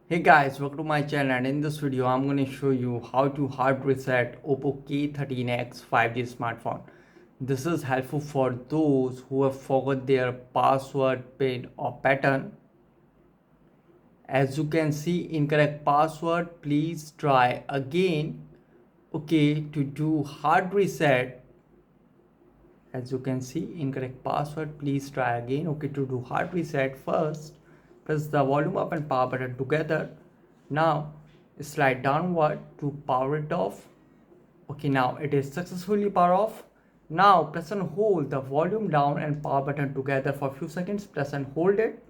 Hey guys, welcome to my channel, and in this video I'm going to show you how to hard reset OPPO K13x 5G smartphone. This is helpful for those who have forgot their password, pin or pattern. As you can see, incorrect password, please try again. Okay, to do hard reset, as you can see, incorrect password, please try again. Okay, to do hard reset, first press the volume up and power button together. Now slide downward to power it off. Okay, now it is successfully power off. Now press and hold the volume down and power button together for a few seconds. Press and hold it.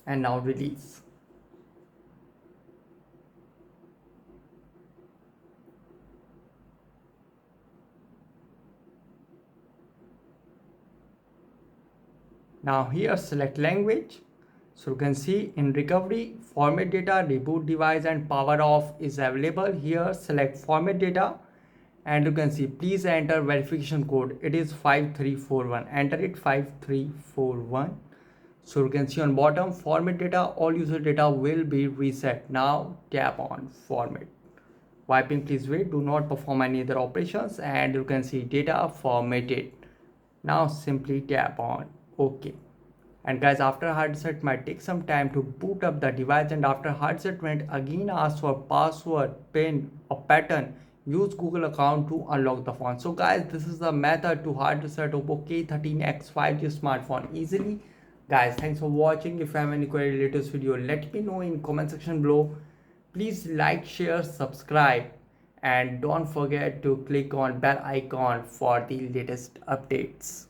And now release. Now here select language. So you can see in recovery, format data, reboot device and power off is available. Here select format data and you can see please enter verification code. It is 5341. Enter it 5341. So you can see on bottom format data, all user data will be reset. Now tap on format. Wiping, please wait, do not perform any other operations, and you can see data formatted. Now simply tap on OK. And guys, after hard reset might take some time to boot up the device, and after hard reset when again ask for password, pin or pattern, use Google account to unlock the phone. So guys, this is the method to hard reset OPPO K13x 5G smartphone easily. Guys, thanks for watching. If you have any query related to this video, let me know in comment section below. Please like, share, subscribe, and don't forget to click on bell icon for the latest updates.